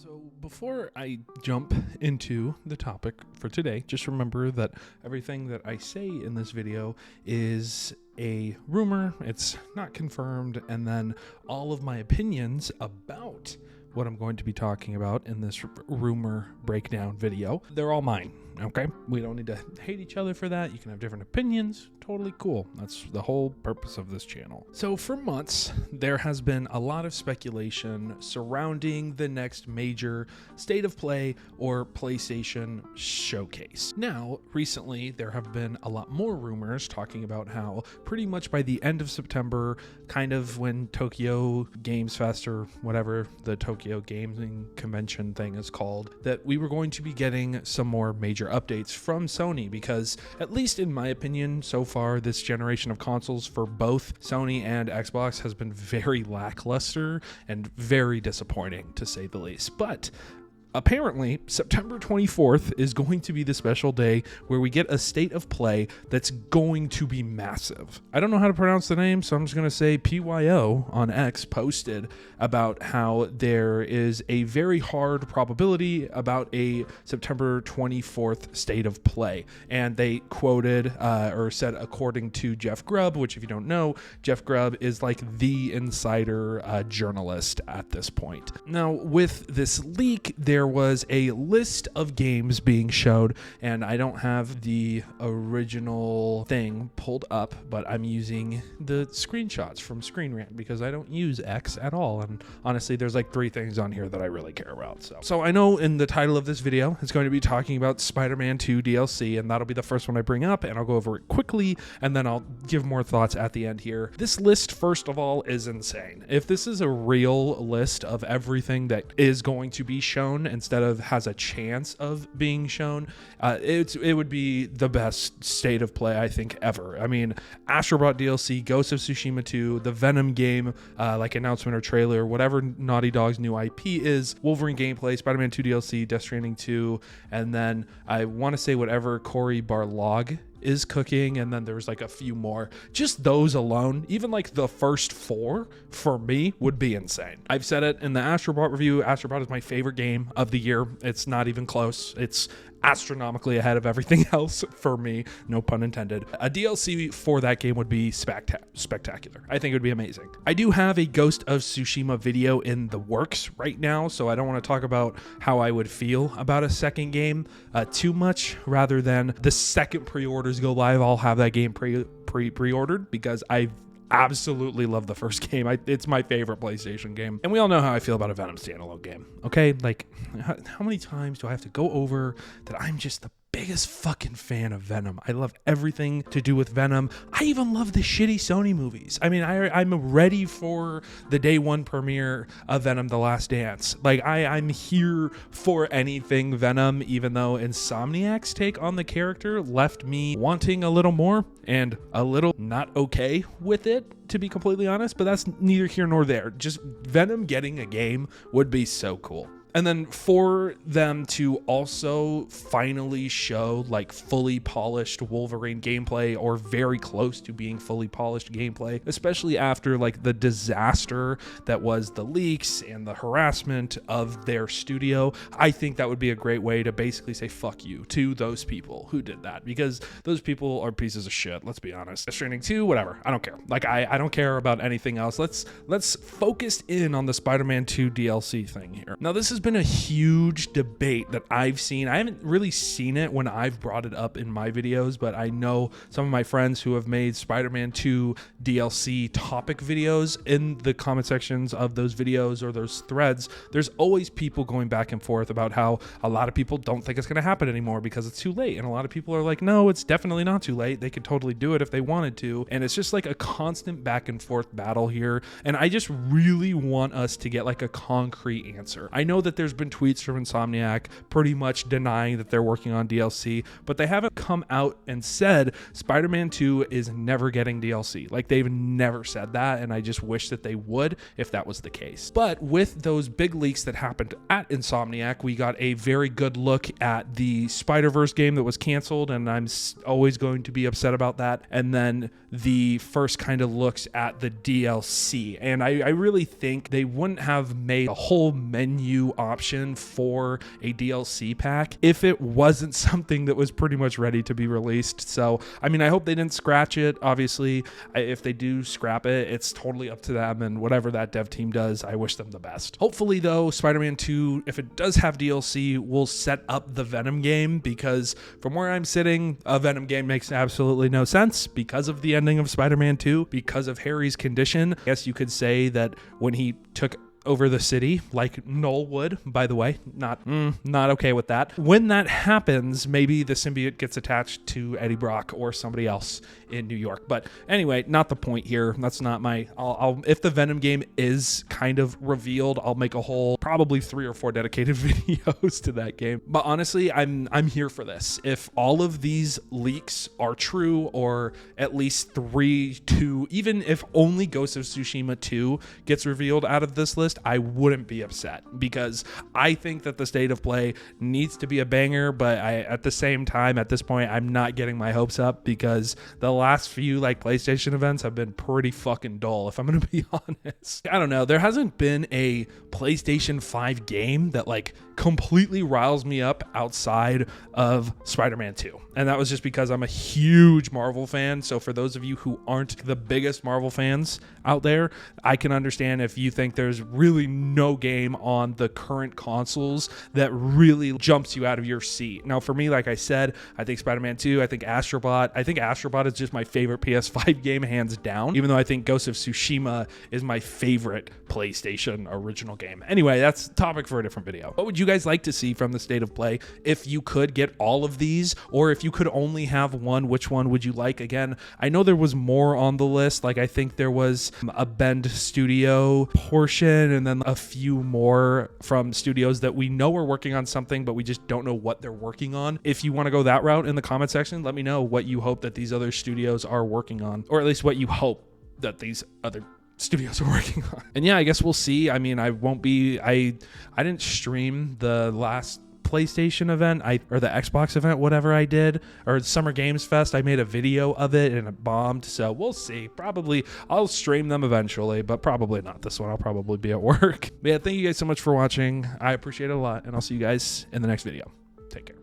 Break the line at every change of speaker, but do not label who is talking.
So before I jump into the topic for today, just remember that everything that I say in this video is a rumor, it's not confirmed, and then all of my opinions about what I'm going to be talking about in this rumor breakdown video, they're all mine, okay? We don't need to hate each other for that. You can have different opinions. Totally cool. That's the whole purpose of this channel. So for months, there has been a lot of speculation surrounding the next major state of play or PlayStation showcase. Now, recently, there have been a lot more rumors talking about how pretty much by the end of September, kind of when Tokyo Games Fest or whatever the Tokyo Gaming Convention thing is called, that we were going to be getting some more major updates from Sony because, at least in my opinion, so far this generation of consoles for both Sony and Xbox has been very lackluster and very disappointing, to say the least. But apparently, September 24th is going to be the special day where we get a state of play that's going to be massive. I don't know how to pronounce the name, so I'm just going to say PYO on X posted about how there is a very hard probability about a September 24th state of play. And they quoted or said, according to Jeff Grubb, which if you don't know, Jeff Grubb is like the insider journalist at this point. Now, with this leak, there was a list of games being showed, and I don't have the original thing pulled up, but I'm using the screenshots from Screen Rant because I don't use X at all, and honestly there's like 3 things on here that I really care about. So I know in the title of this video it's going to be talking about Spider-Man 2 DLC, and that'll be the first one I bring up, and I'll go over it quickly and then I'll give more thoughts at the end here. This list, first of all, is insane. If this is a real list of everything that is going to be shown instead of has a chance of being shown, it would be the best state of play I think ever. I mean, Astro Bot DLC, Ghost of Tsushima 2, the Venom game, like announcement or trailer, whatever Naughty Dog's new IP is, Wolverine gameplay, Spider-Man 2 DLC, Death Stranding 2, and then I want to say whatever Cory Barlog is cooking, and then there's like a few more. Just those alone, even like the first 4 for me would be insane. I've said it in the Astro Bot review. Astro Bot is my favorite game of the year. It's not even close. It's astronomically ahead of everything else for me, no pun intended. A DLC for that game would be spectacular. I think it would be amazing. I do have a Ghost of Tsushima video in the works right now, so I don't want to talk about how I would feel about a second game too much. Rather than the second pre-orders go live, I'll have that game pre-ordered because I absolutely love the first game. It's my favorite PlayStation game. And we all know how I feel about a Venom standalone game. Okay, like how many times do I have to go over that I'm just the biggest fucking fan of Venom? I love everything to do with Venom. I even love the shitty Sony movies. I mean, I'm ready for the day 1 premiere of Venom: The Last Dance. Like, I'm here for anything Venom, even though Insomniac's take on the character left me wanting a little more and a little not okay with it, to be completely honest, but that's neither here nor there. Just Venom getting a game would be so cool. And then for them to also finally show like fully polished Wolverine gameplay, or very close to being fully polished gameplay, especially after like the disaster that was the leaks and the harassment of their studio, I think that would be a great way to basically say fuck you to those people who did that, because those people are pieces of shit. Let's be honest. Death Stranding 2, whatever. I don't care. Like I don't care about anything else. Let's focus in on the Spider-Man 2 DLC thing here. Now, this is been a huge debate that I've seen. I haven't really seen it when I've brought it up in my videos, but I know some of my friends who have made Spider-Man 2 DLC topic videos. In the comment sections of those videos or those threads, there's always people going back and forth about how a lot of people don't think it's going to happen anymore because it's too late, and a lot of people are like, no, it's definitely not too late. They could totally do it if they wanted to. And it's just like a constant back and forth battle here, and I just really want us to get like a concrete answer. I know that there's been tweets from Insomniac pretty much denying that they're working on DLC, but they haven't come out and said Spider-Man 2 is never getting DLC. Like, they've never said that, and I just wish that they would if that was the case. But with those big leaks that happened at Insomniac, we got a very good look at the Spider-Verse game that was canceled, and I'm always going to be upset about that. And then the first kind of looks at the DLC, and I really think they wouldn't have made a whole menu option for a DLC pack if it wasn't something that was pretty much ready to be released. So, I mean, I hope they didn't scratch it. Obviously, if they do scrap it, it's totally up to them, and whatever that dev team does, I wish them the best. Hopefully, though, Spider-Man 2, if it does have DLC, will set up the Venom game, because from where I'm sitting, a Venom game makes absolutely no sense because of the ending of Spider-Man 2, because of Harry's condition. I guess you could say that when he took over the city, like Noel would, by the way, not okay with that. When that happens, maybe the symbiote gets attached to Eddie Brock or somebody else in New York. But anyway, not the point here. That's not my, if the Venom game is kind of revealed, I'll make a whole probably 3 or 4 dedicated videos to that game. But honestly, I'm here for this. If all of these leaks are true, or at least 3, 2, even if only Ghost of Tsushima 2 gets revealed out of this list, I wouldn't be upset, because I think that the state of play needs to be a banger. But at the same time, at this point, I'm not getting my hopes up, because the last few like PlayStation events have been pretty fucking dull, if I'm gonna be honest. I don't know, there hasn't been a PlayStation 5 game that like completely riles me up outside of Spider-Man 2. And that was just because I'm a huge Marvel fan. So for those of you who aren't the biggest Marvel fans out there, I can understand if you think there's really no game on the current consoles that really jumps you out of your seat. Now, for me, like I said, I think Spider-Man 2, I think Astrobot. I think Astrobot is just my favorite PS5 game, hands down, even though I think Ghost of Tsushima is my favorite PlayStation original game. Anyway, that's a topic for a different video. What would you guys like to see from the state of play? If you could get all of these, or if you could only have one, which one would you like? Again, I know there was more on the list. Like, I think there was a Bend Studio portion, and then a few more from studios that we know are working on something, but we just don't know what they're working on. If you want to go that route in the comment section, let me know what you hope that these other studios are working on, or at least what you hope that these other studios are working on. And yeah, I guess we'll see. I mean, I didn't stream the last PlayStation event, or the Xbox event, whatever I did, or Summer Games Fest. I made a video of it and it bombed, so we'll see. Probably I'll stream them eventually, but probably not this one. I'll probably be at work. But yeah, thank you guys so much for watching. I appreciate it a lot, and I'll see you guys in the next video. Take care.